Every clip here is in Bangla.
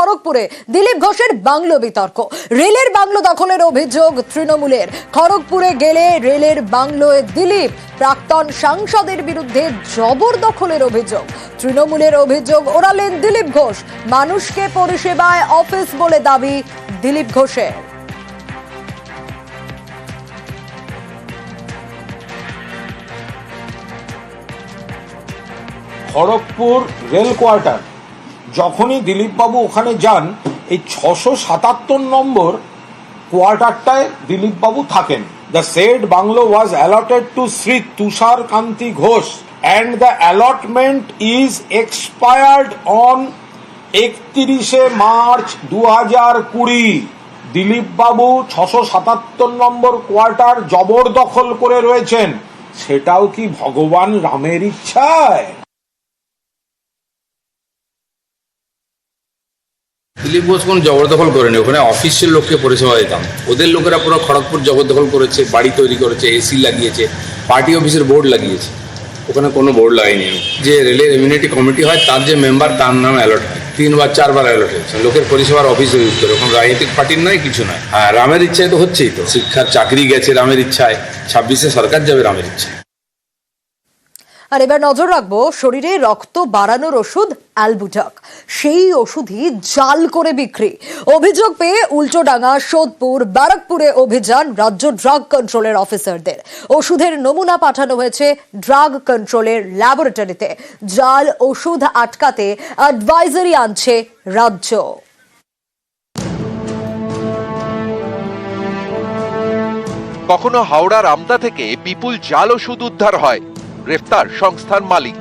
খড়গপুরে দিলীপ ঘোষের বাংলো বিতর্ক। রেলের বাংলো দখলের অভিযোগ তৃণমূলের। খড়গপুরে গেলে রেলের বাংলোয় দিলীপ, প্রাক্তন সাংসদের বিরুদ্ধে জবরদখলের অভিযোগ। তৃণমূলের অভিযোগ ওড়ালেন দিলীপ ঘোষ। মানুষকে পরিষেবায় অফিস বলে দাবি দিলীপ ঘোষের। খড়গপুর রেল কোয়ার্টার, যখনই দিলীপবাবু ওখানে যান, এই 677 নম্বর কোয়ার্টারটায় দিলীপবাবু থাকেন। The said bungalow was allotted to Sri Tushar Kanti Ghosh and the allotment is expired on 31 March 2020। দিলীপবাবু 677 নম্বর কোয়ার্টার জবরদখল করে রয়েছেন। সেটাও কি ভগবান রামের ইচ্ছায়? দিলীপ ঘোষ কোন জবরদখল করেনি, ওখানে অফিসের লোককে পরিষেবা দিতাম। ওদের লোকেরা পুরো খড়গপুর জবরদখল করেছে, বাড়ি তৈরি করেছে, এসি লাগিয়েছে, পার্টি অফিসের বোর্ড লাগিয়েছে। ওখানে কোনো বোর্ড লাগাইনি। যে রেলের ইমিউনিটি কমিটি হয়, তার যে মেম্বার, তার নাম অ্যালট হয়, 3 বা 4 বার অ্যালট হয়েছে। লোকের পরিষেবার অফিস তৈরি করে, ওখানে রাজনৈতিক পার্টির নয়, কিছু নয়। আর রামের ইচ্ছায় তো হচ্ছেই। তো শিক্ষার চাকরি গেছে রামের ইচ্ছায়, 26-এ সরকার যাবে রামের ইচ্ছায়। আর এবার নজর রাখবো শরীরে রক্ত বাড়ানোর ওষুধ অ্যালবুটাক। সেই ওষুধই জাল করে বিক্রি। অভিযোগ পেয়ে উল্টোডাঙ্গা, সোদপুর, ব্যারাকপুরে অভিযান রাজ্য ড্রাগ কন্ট্রোলের অফিসারদের। ওষুধের নমুনা পাঠানো হয়েছে ড্রাগ কন্ট্রোলের ল্যাবরেটরিতে। জাল ওষুধ আটকাতে অ্যাডভাইজারি আনছে রাজ্য। কখনো হাওড়ার আমতা থেকে বিপুল জাল ওষুধ উদ্ধার হয়, গ্রেফতার সংস্থার মালিক।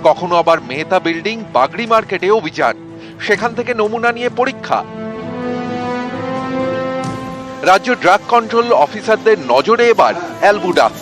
কখনো আবার মেহতা বিল্ডিং, বাগড়ি মার্কেটে অভিযান, সেখান থেকে নমুনা নিয়ে পরীক্ষা। রাজ্য ড্রাগ কন্ট্রোল অফিসারদের নজরে এবার অ্যালবুটাক।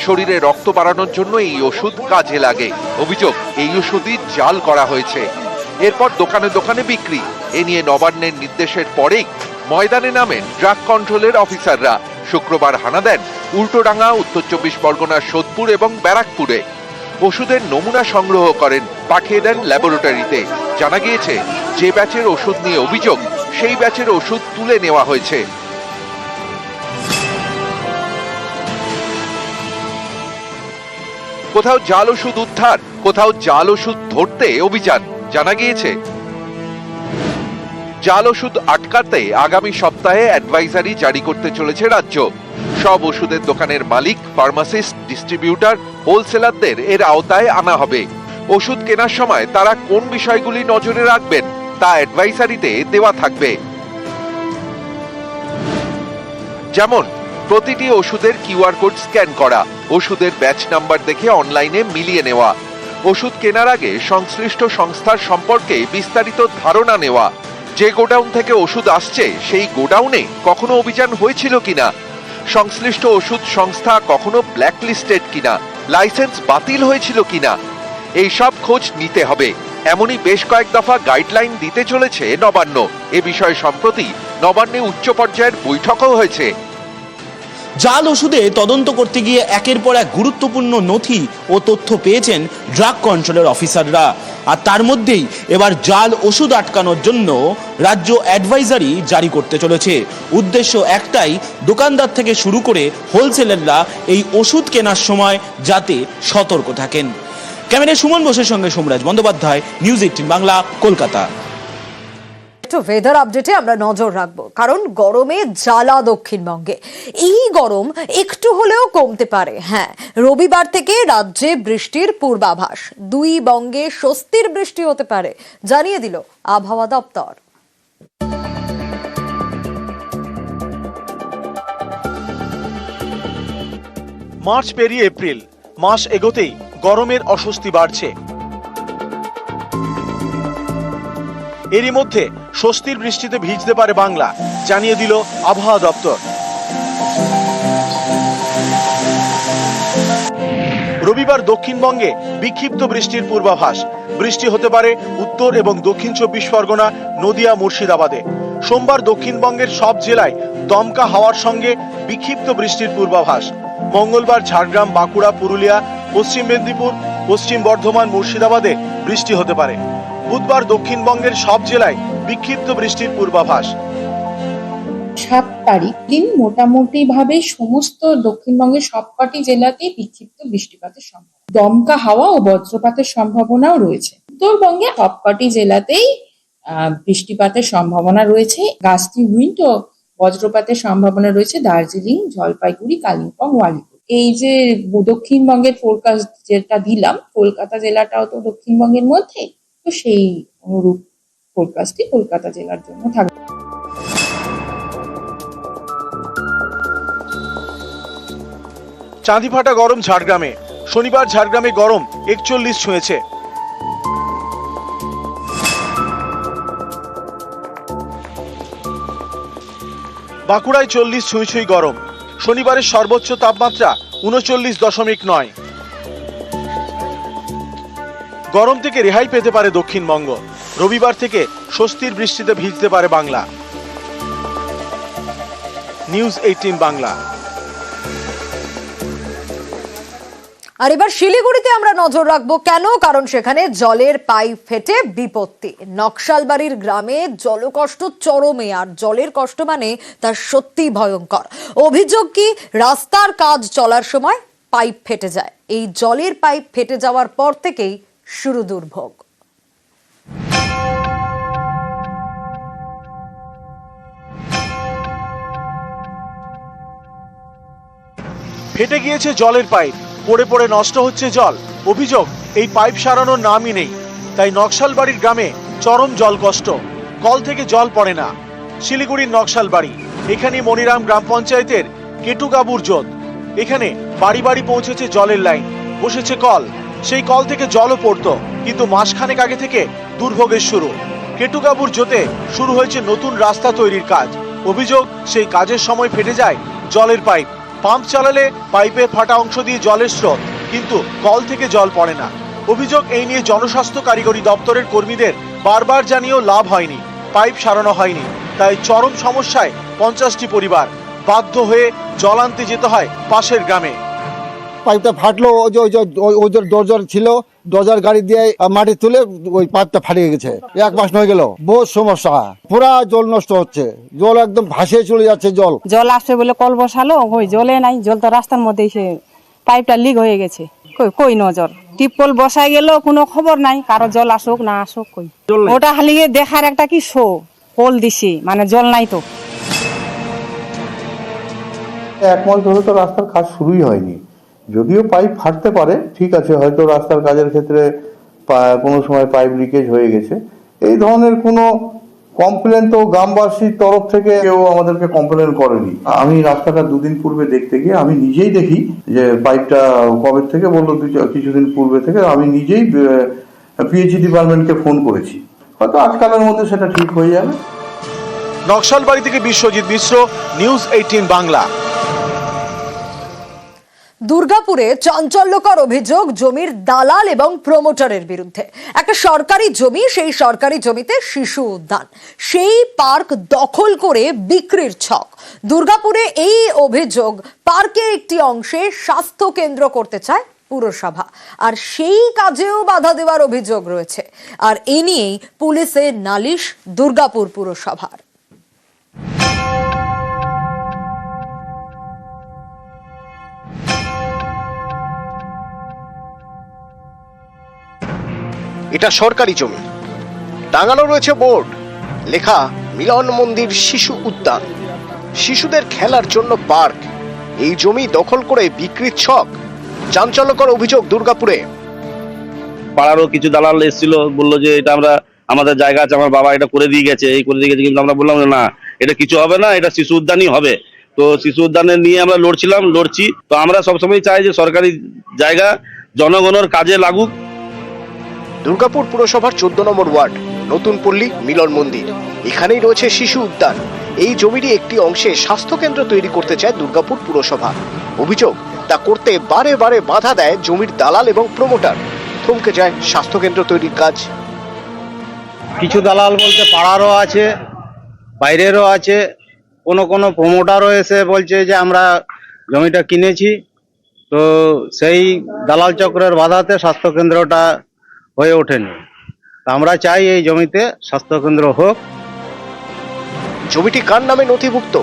শরীরে রক্ত বাড়ানোর জন্য এই ওষুধ কাজে লাগে। অভিযোগ, এই ওষুধই জাল করা হয়েছে। এরপর দোকানে দোকানে বিক্রি। এ নিয়ে নবান্নের নির্দেশের পরেই ময়দানে নামেন ড্রাগ কন্ট্রোলের অফিসাররা। শুক্রবার হানা দেন উল্টোডাঙ্গা, উত্তর 24 পরগনার সোদপুর এবং ব্যারাকপুরে। ওষুধের নমুনা সংগ্রহ করেন, পাঠিয়ে দেন ল্যাবরেটরিতে। জানা গিয়েছে, যে ব্যাচের ওষুধ নিয়ে অভিযোগ, সেই ব্যাচের ওষুধ তুলে নেওয়া হয়েছে। কোথাও জাল ওষুধ উদ্ধার, কোথাও জাল ওষুধ ধরতে অভিযান। জানা গিয়েছে, জাল ওষুধ আটকাতে আগামী সপ্তাহে অ্যাডভাইজারি জারি করতে চলেছে রাজ্য। সব ওষুধের দোকানের মালিক, ফার্মাসিস্ট, ডিস্ট্রিবিউটর, হোলসেলারদের এর আওতায় আনা হবে। ওষুধ কেনার সময় তারা কোন বিষয়গুলি নজরে রাখবেন, তা অ্যাডভাইজারিতে দেওয়া থাকবে। যেমন, প্রতিটি ওষুধের কিউআর কোড স্ক্যান করা, ওষুধের ব্যাচ নাম্বার দেখে অনলাইনে মিলিয়ে নেওয়া, ওষুধ কেনার আগে সংশ্লিষ্ট সংস্থার সম্পর্কে বিস্তারিত ধারণা নেওয়া, যে গোডাউন থেকে ওষুধ আসছে সেই গোডাউনে কখনো অভিযান হয়েছিল কিনা, সংশ্লিষ্ট ওষুধ সংস্থা কখনো ব্ল্যাকলিস্টেড কিনা, লাইসেন্স বাতিল হয়েছিল কিনা, এই সব খোঁজ নিতে হবে। এমনই বেশ কয়েক দফা গাইডলাইন দিতে চলেছে নবান্ন। এ বিষয়ে সম্প্রতি নবান্নে উচ্চ পর্যায়ের বৈঠকও হয়েছে। জাল ওষুধে তদন্ত করতে গিয়ে একের পর এক গুরুত্বপূর্ণ নথি ও তথ্য পেয়েছেন ড্রাগ কন্ট্রোলের অফিসাররা। আর তার মধ্যেই এবার জাল ওষুধ আটকানোর জন্য রাজ্য অ্যাডভাইজারি জারি করতে চলেছে। উদ্দেশ্য একটাই, দোকানদার থেকে শুরু করে হোলসেলাররা এই ওষুধ কেনার সময় যাতে সতর্ক থাকেন। ক্যামেরায় সুমন বোসের সঙ্গে সোমরাজ বন্দ্যোপাধ্যায়, নিউজ 18 বাংলা, কলকাতা। ওয়েদার আপডেটে আমরা নজর রাখবো, কারণ গরমে জ্বালা দক্ষিণবঙ্গে। এই গরম একটু হলেও কমতে পারে। হ্যাঁ, রবিবার থেকে রাজ্যে বৃষ্টির পূর্বাভাস। 2 বঙ্গে স্বস্তির বৃষ্টি হতে পারে, জানিয়ে দিল আবহাওয়া দপ্তর। মার্চ পেরিয়ে এপ্রিল মাস এগোতেই গরমের অস্বস্তি বাড়ছে। এরই মধ্যে স্বস্তির বৃষ্টিতে ভিজতে পারে বাংলা, জানিয়ে দিল আবহাওয়া দপ্তর। রবিবার দক্ষিণবঙ্গে বিক্ষিপ্ত বৃষ্টির পূর্বাভাস। বৃষ্টি হতে পারে উত্তর এবং দক্ষিণ 24 পরগনা, নদিয়া, মুর্শিদাবাদে। সোমবার দক্ষিণবঙ্গের সব জেলায় দমকা হাওয়ার সঙ্গে বিক্ষিপ্ত বৃষ্টির পূর্বাভাস। মঙ্গলবার ঝাড়গ্রাম, বাঁকুড়া, পুরুলিয়া, পশ্চিম মেদিনীপুর, পশ্চিম বর্ধমান, মুর্শিদাবাদে বৃষ্টি হতে পারে। বুধবার দক্ষিণবঙ্গের সব জেলায় বিক্ষিপ্ত বৃষ্টির পূর্বাভাস। 7 তারিখ দিন মোটামুটি ভাবে সমস্ত দক্ষিণবঙ্গের সবকটি জেলাতেই বিক্ষিপ্ত বৃষ্টিপাতের সম্ভাবনা, দমকা হাওয়া ও বজ্রপাতের সম্ভাবনাও রয়েছে। উত্তরবঙ্গে সবকটি জেলাতেই বৃষ্টিপাতের সম্ভাবনা রয়েছে। গাস্টি উইন্ড ও বজ্রপাতের সম্ভাবনা রয়েছে দার্জিলিং, জলপাইগুড়ি, কালিম্পং ও আলিপুর। এই যে দক্ষিণবঙ্গের ফোরকাস্ট যেটা দিলাম, কলকাতা জেলাটাও তো দক্ষিণবঙ্গের মধ্যে, তো সেই অনুরূপ ফোরকাস্টই কলকাতা জেলার জন্য থাকবে। চাঁদিফাটা গরম ঝাড়গ্রামে। শনিবার ঝাড়গ্রামে গরম 41 ছুঁয়েছে। বাঁকুড়ায় 40 ছুঁই গরম। শনিবারের সর্বোচ্চ তাপমাত্রা 39.9। গরম থেকে রেহাই পেতে পারে দক্ষিণবঙ্গ। রবিবার থেকে স্বস্তির বৃষ্টিতে ভিজতে পারে বাংলা। নিউজ 18 বাংলা। আর এবার শিলিগুড়িতে আমরা নজর রাখবো কেন, কারণ সেখানে জলের পাইপ ফেটে বিপত্তি। নকশালবাড়ির গ্রামে জলকষ্ট চরমে, আর জলের কষ্ট মানে তার সত্যি ভয়ঙ্কর। অভিযোগ কি, রাস্তার কাজ চলার সময় পাইপ ফেটে যায়। এই জলের পাইপ ফেটে যাওয়ার পর থেকেই শুরু দুর্ভোগ। ফেটে গিয়েছে জলের পাইপ, পড়ে পড়ে নষ্ট হচ্ছে জল। অভিযোগ, এই পাইপ সারানোর নামই নেই। তাই নকশালবাড়ির গ্রামে চরম জল কষ্ট। কল থেকে জল পড়ে না। শিলিগুড়ির নকশালবাড়ি, এখানে মনিরাম গ্রাম পঞ্চায়েতের কেটুগাবুর জোত। এখানে বাড়ি বাড়ি পৌঁছেছে জলের লাইন, বসেছে কল। সেই কল থেকে জলও পড়তো, কিন্তু মাসখানেক আগে থেকে দুর্ভোগের শুরু। কেটুগাবুর জোতে শুরু হয়েছে নতুন রাস্তা তৈরির কাজ। অভিযোগ, সেই কাজের সময় ফেটে যায় জলের পাইপ। পাম্প চালালে পাইপের ফাটা অংশ দিয়ে জলের স্রোত, কিন্তু কল থেকে জল পড়ে না। অভিযোগ, এই নিয়ে জনস্বাস্থ্য কারিগরি দপ্তরের কর্মীদের বারবার জানিয়েও লাভ হয়নি, পাইপ সারানো হয়নি। তাই চরম সমস্যায় 50টি পরিবার। বাধ্য হয়ে জল আনতে যেতে হয় পাশের গ্রামে। পাইপটা ফাটলো, ওই যে ডোজার ছিল, ডোজার গাড়ি দিয়ে মাটি তুলে ওই পাইপটা ফাটিয়ে গেছে। 1 মাস হয়ে গেল, বহুত সমস্যা, পুরা জল নষ্ট হচ্ছে, জল একদম ভাসিয়ে চলে যাচ্ছে। জল আসবে বলে কল বসালো, ওই জলে নাই, জল তো রাস্তার মধ্যে এসে পাইপটা লিক হয়ে গেছে। কই নজর, টিপকল বসায় গেল, কোনো খবর নাই কারো জল আসুক না আসুক। কই ওটা খালি দেখার একটা কি শো, কল দিছি মানে জল নাই তো। 1 মাস ধরে তো রাস্তার কাজ শুরুই হয়নি। যদিও পাইপ ফাটতে পারে, ঠিক আছে, হয়তো রাস্তার কাজের ক্ষেত্রে কোনো সময় পাইপ লিকেজ হয়ে গেছে। এই ধরনের কোনো কমপ্লেন তো গ্রামবাসীর তরফ থেকে কেউ আমাদেরকে কমপ্লেন করেনি। আমি রাস্তাটা 2 দিন পূর্বে দেখতে গিয়ে আমি নিজেই দেখি যে পাইপটা কবে থেকে বললো, কিছুদিন পূর্বে থেকে। আমি নিজেই পিএইচই ডিপার্টমেন্টকে ফোন করেছি, হয়তো আজকালের মধ্যে সেটা ঠিক হয়ে যাবে। নকশালবাড়ি থেকে বিশ্বজিৎ মিশ্র, নিউজ 18 বাংলা। দুর্গাপুরে চাঞ্চল্যকর অভিযোগ জমির দালাল এবং প্রমোটারের বিরুদ্ধে। একটা সরকারি জমি, সেই সরকারি জমিতে শিশু উদ্যান, সেই পার্ক দখল করে বিক্রির ছক। দুর্গাপুরে এই অভিযোগ, পার্কের একটি অংশে স্বাস্থ্য কেন্দ্র করতে চায় পুরসভা, আর সেই কাজেও বাধা দেওয়ার অভিযোগ রয়েছে। আর এ নিয়েই পুলিশের নালিশ দুর্গাপুর পুরসভার। এটা সরকারি জমি, টাঙানো রয়েছে বোর্ড, লেখা মিলন মন্দির শিশু উদ্যান, শিশুদের খেলার জন্য পার্ক। এই জমি দখল করে বিক্রির ছক। চাঞ্চল্যকর অভিযোগ দুর্গাপুরে। পাড়ারও কিছু দালাল এসেছিল, বললো যে এটা আমাদের জায়গা আছে, আমার বাবা এটা করে দিয়ে গেছে, কিন্তু আমরা বললাম না, এটা কিছু হবে না, এটা শিশু উদ্যানই হবে। তো শিশু উদ্যানে নিয়ে আমরা লড়ছি। তো আমরা সবসময় চাই যে সরকারি জায়গা জনগণের কাজে লাগুক। দুর্গাপুর পুরসভার 14 নম্বর ওয়ার্ড, নতুন পল্লী মিলন মন্দির, এখানেই রয়েছে শিশু উদ্যান। এই জমিরই একটি অংশে স্বাস্থ্যকেন্দ্র তৈরি করতে চায় দুর্গাপুর পুরসভা। অভিযোগ, তা করতে বারে বারে বাধা দেয় জমির দালাল এবং প্রমোটার। থমকে যায় স্বাস্থ্যকেন্দ্র তৈরির কাজ। কিছু দালাল বলতে পাড়ারও আছে, বাইরেরও আছে, কোনো প্রমোটারও এসে বলছে যে আমরা জমিটা কিনেছি। তো সেই দালাল চক্রের বাধাতে স্বাস্থ্যকেন্দ্রটা হয়ে ওঠেনি। আমরা চাই এই জমিতে স্বাস্থ্যকেন্দ্র হোক। জমিটি কার নামে নথিভুক্ত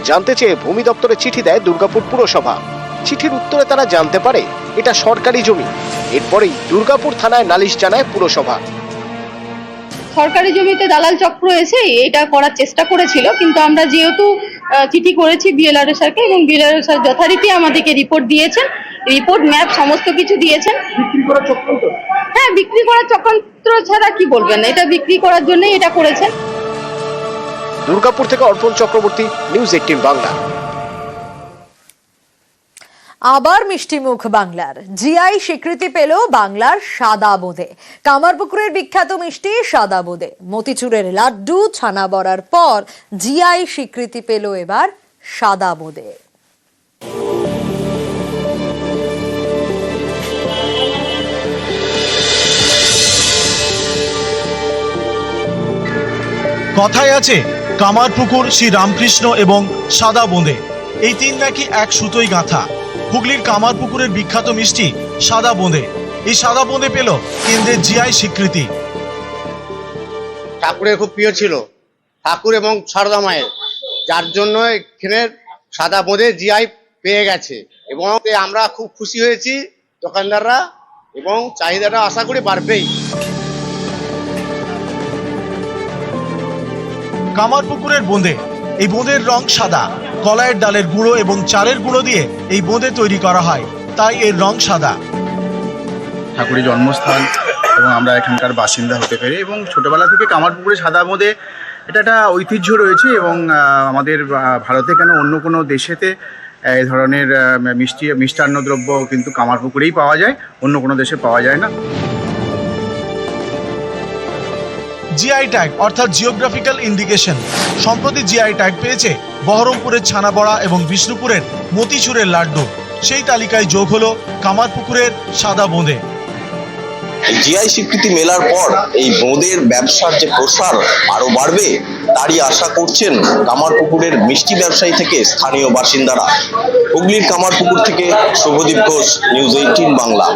জানতে চেয়ে ভূমি দপ্তরে চিঠি দেয় দুর্গাপুর পুরসভা। চিঠির উত্তরে তারা জানতে পারে এটা সরকারি জমি। এরপরেই দুর্গাপুর থানায় নালিশ জানায় পুরসভা। সরকারি জমিতে দালাল চক্র এসে এটা করার চেষ্টা করেছিল, কিন্তু আমরা যেহেতু চিঠি করেছি বিএলআরও স্যারকে এবং বিএলআরও স্যার যথারীতি আমাদেরকে রিপোর্ট দিয়েছেন, রিপোর্ট ম্যাপ সমস্ত কিছু দিয়েছেন। হ্যাঁ, বিক্রি করার চক্রান্ত ছাড়া কি বলবেন, এটা বিক্রি করার জন্যই এটা করেছেন। দুর্গাপুর থেকে অর্পণ চক্রবর্তী, নিউজ 18 বাংলা। আবার মিষ্টিমুখ বাংলার। জিআই স্বীকৃতি পেল বাংলার সাদা বোঁদে। কামারপুকুরের বিখ্যাত মিষ্টি সাদা বোঁদে, মতিচুরের লাড্ডু, ছানা বড়ার পর জিআই স্বীকৃতি পেল এবার সাদা বোঁদে। কথায় আছে কামারপুকুর, শ্রী রামকৃষ্ণ এবং সাদা বোঁদে, এই তিন নাকি এক সুতোই গাঁথা। হুগলির কামারপুকুরের বিখ্যাত মিষ্টি সাদা বোঁদে, এই সাদা বোঁদে পেল কেন্দ্রের জিআই স্বীকৃতি। ঠাকুরের খুব প্রিয় ছিল, ঠাকুর এবং সারদা মায়ের, যার জন্য এখানে সাদা বোঁদে জিআই পেয়ে গেছে এবং আমরা খুব খুশি হয়েছি দোকানদাররা, এবং চাহিদাটা আশা করি বাড়বেই। কামারপুকুরের বোঁদে, এই বোঁদের রং সাদা। কলাইয়ের ডালের গুঁড়ো এবং চালের গুঁড়ো দিয়ে এই বোঁদে তৈরি করা হয়, তাই এর রং সাদা। ঠাকুরের জন্মস্থান এবং আমরা এখানকার বাসিন্দা হতে পেরে, এবং ছোটবেলা থেকে কামারপুকুরে সাদা বোঁদে এটা একটা ঐতিহ্য রয়েছে, এবং আমাদের ভারতে কেন অন্য কোনো দেশেতে এই ধরনের মিষ্টান্ন দ্রব্য কিন্তু কামারপুকুরেই পাওয়া যায়, অন্য কোনো দেশে পাওয়া যায় না। জিআই ট্যাগ অর্থাৎ জিওগ্রাফিক্যাল ইন্ডিকেশন। সম্প্রতি জিআই ট্যাগ পেয়েছে বহরমপুরের ছানা বড়া এবং বিষ্ণুপুরের মতিচুরের লাড্ডু। সেই তালিকায় যোগ হলো কামারপুকুরের সাদা বোঁদে। জিআই স্বীকৃতি মেলার পর এই বোঁদের ব্যবসার যে প্রসার আরো বাড়বে, তারই আশা করছেন কামারপুকুরের মিষ্টি ব্যবসায়ী থেকে স্থানীয় বাসিন্দারা। হুগলির কামারপুকুর থেকে শুভদীপ ঘোষ, নিউজ 18 বাংলা।